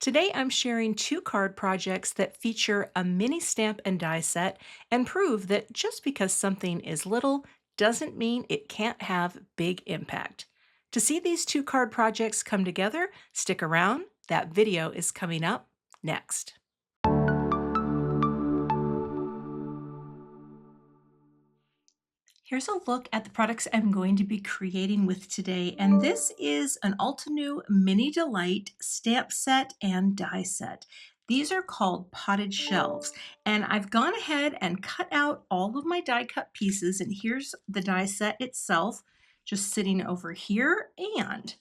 Today I'm sharing two card projects that feature a mini stamp and die set and prove that just because something is little doesn't mean it can't have big impact. To see these two card projects come together, stick around. That video is coming up next. Here's a look at the products I'm going to be creating with today, and this is an Altenew Mini Delight stamp set and die set. These are called potted shelves, and I've gone ahead and cut out all of my die cut pieces, and here's the die set itself just sitting over here. And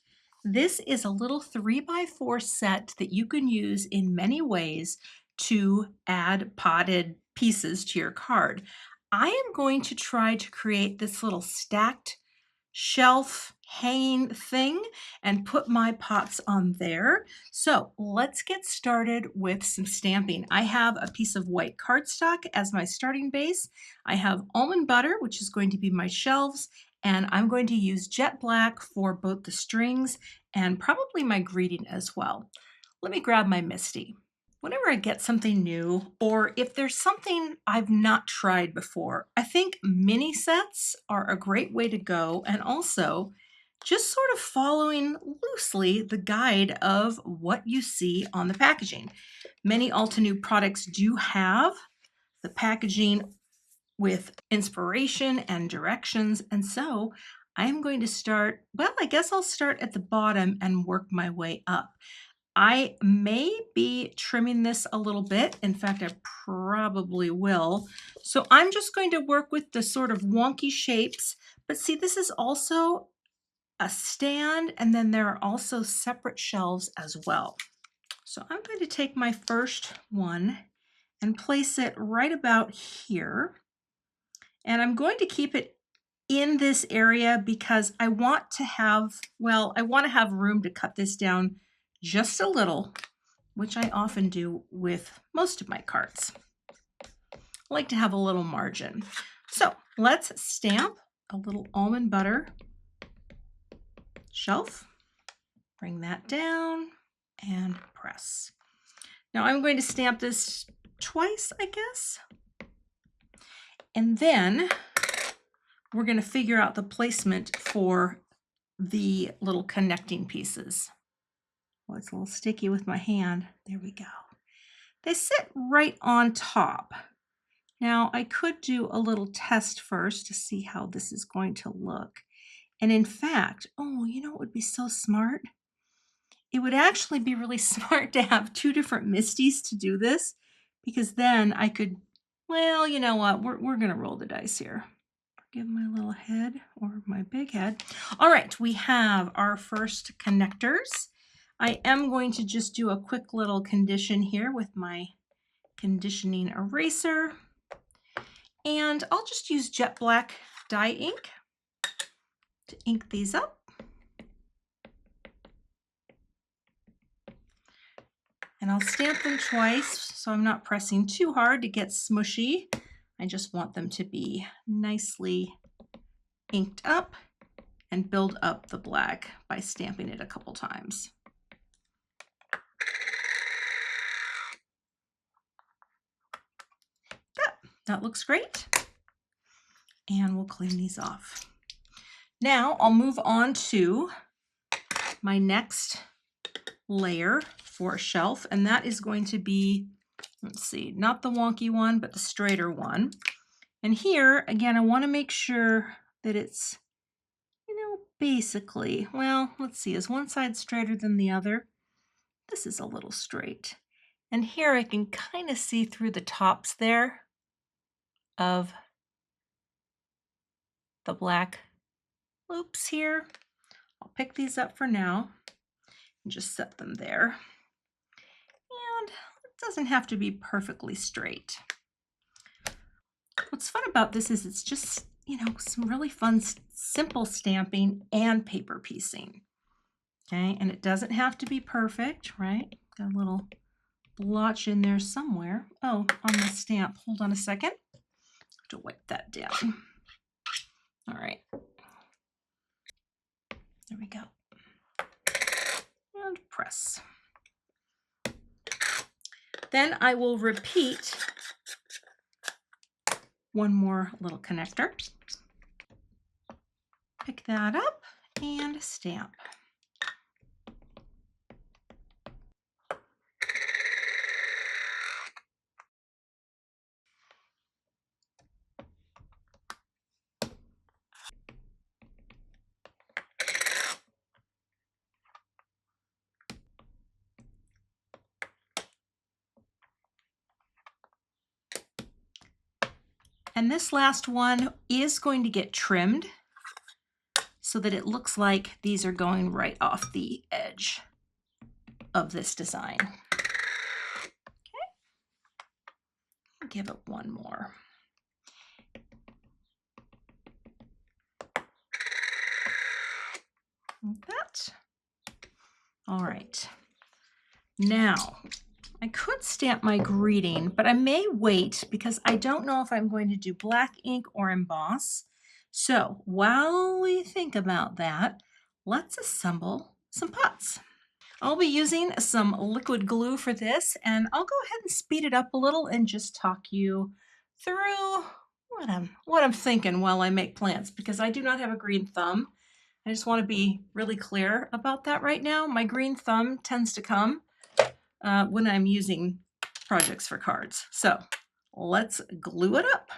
this is a little 3x4 set that you can use in many ways to add potted pieces to your card. I am going to try to create this little stacked shelf hanging thing and put my pots on there. So let's get started with some stamping. I have a piece of white cardstock as my starting base. I have almond butter, which is going to be my shelves, and I'm going to use jet black for both the strings and probably my greeting as well. Let me grab my MISTI. Whenever I get something new, or if there's something I've not tried before, I think mini sets are a great way to go, and also just sort of following loosely the guide of what you see on the packaging. Many Altenew products do have the packaging with inspiration and directions, and so I'm going to start, well, I guess I'll start at the bottom and work my way up. I may be trimming this a little bit. In fact, I probably will. So I'm just going to work with the sort of wonky shapes. But see, this is also a stand, and then there are also separate shelves as well. So I'm going to take my first one and place it right about here. And I'm going to keep it in this area because I want to have, well, I want to have room to cut this down just a little, which I often do with most of my cards. I like to have a little margin. So let's stamp a little almond butter shelf. Bring that down and press. Now I'm going to stamp this twice, I guess. And then we're going to figure out the placement for the little connecting pieces. Well, it's a little sticky with my hand. There we go. They sit right on top. Now I could do a little test first to see how this is going to look. And in fact, oh, you know what would be so smart? It would actually be really smart to have two different MISTIs to do this, because then I could, well, you know what? We're going to roll the dice here. Forgive my little head or my big head. All right, we have our first connectors. I am going to just do a quick little condition here with my conditioning eraser. And I'll just use jet black dye ink to ink these up. And I'll stamp them twice, so I'm not pressing too hard to get smushy. I just want them to be nicely inked up and build up the black by stamping it a couple times. That looks great. And we'll clean these off. Now I'll move on to my next layer for a shelf, and that is going to be, let's see, not the wonky one, but the straighter one. And here, again, I want to make sure that it's, basically, well, let's see, is one side straighter than the other? This is a little straight. And here I can kind of see through the tops there of the black loops here. I'll pick these up for now and just set them there. And it doesn't have to be perfectly straight. What's fun about this is it's just, some really fun, simple stamping and paper piecing. Okay, and it doesn't have to be perfect, right? Got a little blotch in there somewhere. Oh, on the stamp. Hold on a second. I have to wipe that down. All right. There we go. And press. Then I will repeat one more little connector. Pick that up and stamp. And this last one is going to get trimmed so that it looks like these are going right off the edge of this design. Okay, I'll give it one more. Like that. All right. Now, I could stamp my greeting, but I may wait because I don't know if I'm going to do black ink or emboss. So while we think about that, let's assemble some pots. I'll be using some liquid glue for this, and I'll go ahead and speed it up a little and just talk you through what I'm thinking while I make plants, because I do not have a green thumb. I just want to be really clear about that right now. My green thumb tends to come when I'm using projects for cards. So let's glue it up.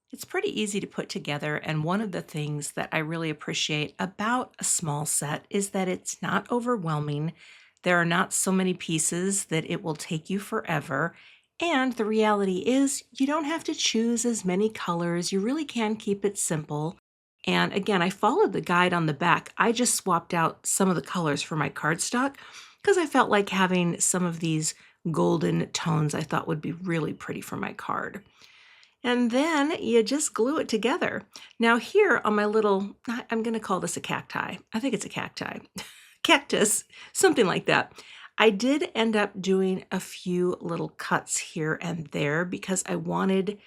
It's pretty easy to put together, and one of the things that I really appreciate about a small set is that it's not overwhelming. There are not so many pieces that it will take you forever. And the reality is, you don't have to choose as many colors. You really can keep it simple. And again, I followed the guide on the back. I just swapped out some of the colors for my cardstock because I felt like having some of these golden tones I thought would be really pretty for my card. And then you just glue it together. Now here on my little, I'm going to call this a cacti. I think it's a cacti. Cactus, something like that. I did end up doing a few little cuts here and there because I wanted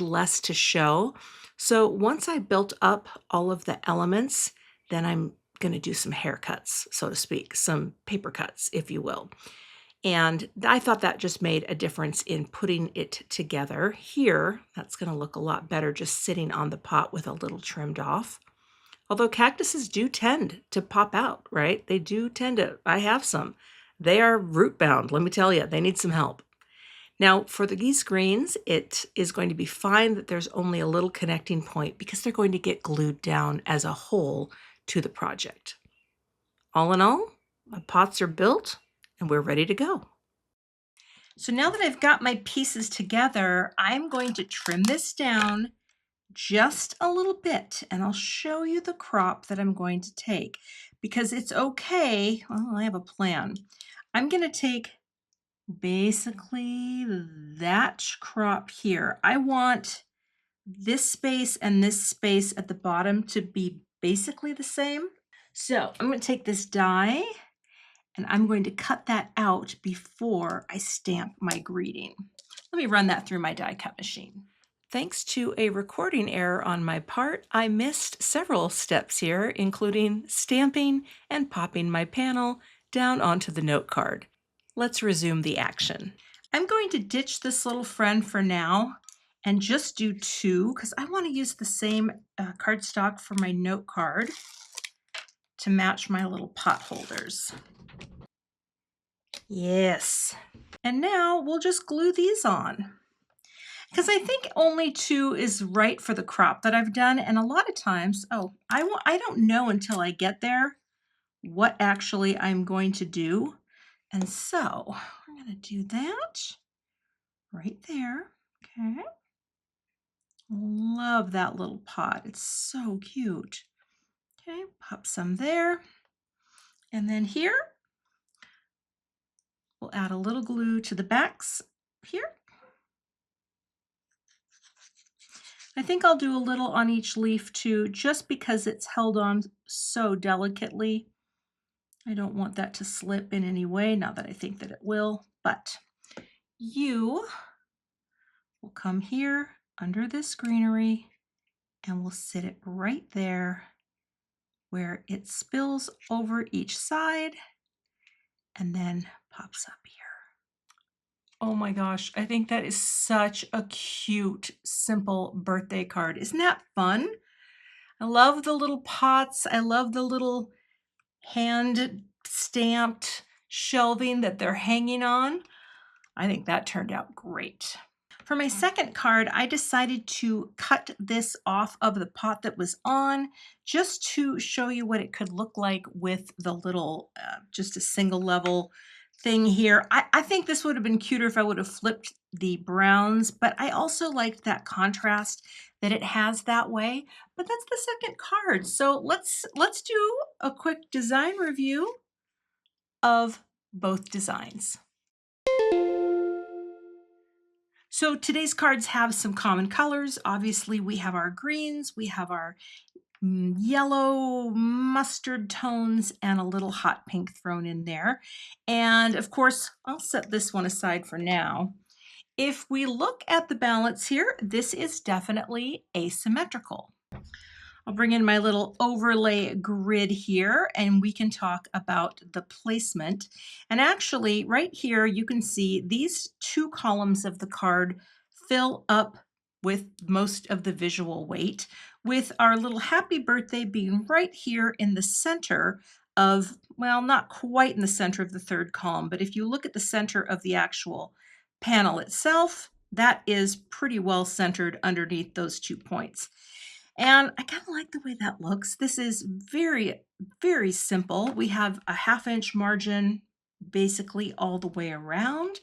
less to show. So once I built up all of the elements, then I'm going to do some haircuts, so to speak, some paper cuts, if you will. And I thought that just made a difference in putting it together. Here, that's going to look a lot better just sitting on the pot with a little trimmed off. Although cactuses do tend to pop out, right? They do tend to, I have some. They are root bound, let me tell you, they need some help. Now for these greens, it is going to be fine that there's only a little connecting point because they're going to get glued down as a whole to the project. All in all, my pots are built and we're ready to go. So now that I've got my pieces together, I'm going to trim this down just a little bit, and I'll show you the crop that I'm going to take because it's okay. Well, I have a plan. I'm going to take basically that crop here. I want this space and this space at the bottom to be basically the same. So I'm going to take this die and I'm going to cut that out before I stamp my greeting. Let me run that through my die cut machine. Thanks to a recording error on my part, I missed several steps here, including stamping and popping my panel down onto the note card. Let's resume the action. I'm going to ditch this little friend for now and just do two because I want to use the same cardstock for my note card to match my little pot holders. Yes. And now we'll just glue these on because I think only two is right for the crop that I've done. And a lot of times, I don't know until I get there what actually I'm going to do. And so we're going to do that right there. Okay. Love that little pot. It's so cute. Okay, pop some there. And then here, we'll add a little glue to the backs here. I think I'll do a little on each leaf too, just because it's held on so delicately. I don't want that to slip in any way, not that I think that it will, but you will come here under this greenery and we'll sit it right there where it spills over each side and then pops up here. Oh my gosh, I think that is such a cute, simple birthday card. Isn't that fun? I love the little pots. I love the little hand stamped shelving that they're hanging on. I think that turned out great. For my second card, I decided to cut this off of the pot that was on just to show you what it could look like with the little, just a single level thing here. I think this would have been cuter if I would have flipped the browns, but I also liked that contrast that it has that way. But that's the second card. So let's do a quick design review of both designs. So today's cards have some common colors. Obviously, we have our greens, we have our yellow mustard tones, and a little hot pink thrown in there. And of course, I'll set this one aside for now. If we look at the balance here, this is definitely asymmetrical. I'll bring in my little overlay grid here and we can talk about the placement. And actually right here, you can see these two columns of the card fill up with most of the visual weight, with our little happy birthday being right here in the center of, well, not quite in the center of the third column, but if you look at the center of the actual panel itself, that is pretty well centered underneath those 2 points. And I kind of like the way that looks. This is very, very simple. We have a 1/2 inch margin basically all the way around.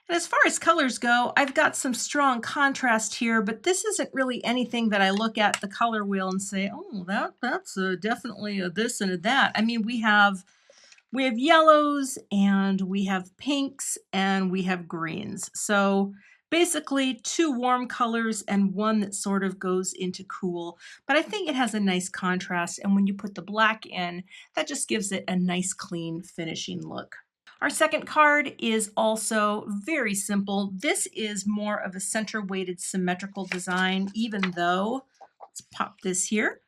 And as far as colors go, I've got some strong contrast here, but this isn't really anything that I look at the color wheel and say, oh, that's definitely a this and a that. I mean, we have yellows and we have pinks and we have greens. So basically 2 warm colors and one that sort of goes into cool. But I think it has a nice contrast. And when you put the black in, that just gives it a nice clean finishing look. Our second card is also very simple. This is more of a center weighted symmetrical design, even though, let's pop this here.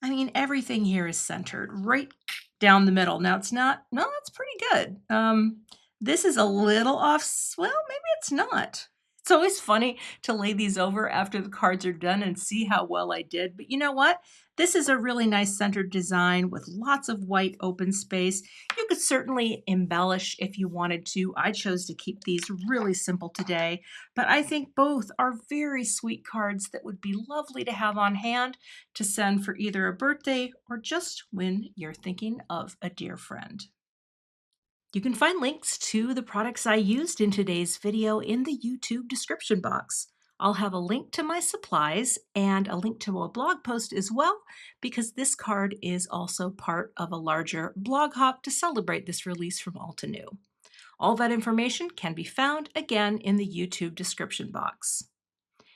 I mean, everything here is centered right down the middle. Now it's not, no, that's pretty good. This is a little off, well, maybe it's not. It's always funny to lay these over after the cards are done and see how well I did. But you know what? This is a really nice centered design with lots of white open space. You could certainly embellish if you wanted to. I chose to keep these really simple today, but I think both are very sweet cards that would be lovely to have on hand to send for either a birthday or just when you're thinking of a dear friend. You can find links to the products I used in today's video in the YouTube description box. I'll have a link to my supplies and a link to a blog post as well, because this card is also part of a larger blog hop to celebrate this release from Altenew. All that information can be found again in the YouTube description box.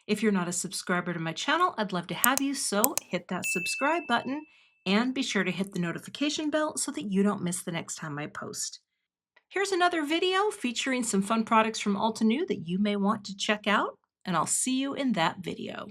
If you're not a subscriber to my channel, I'd love to have you, so hit that subscribe button and be sure to hit the notification bell so that you don't miss the next time I post. Here's another video featuring some fun products from Altenew that you may want to check out, and I'll see you in that video.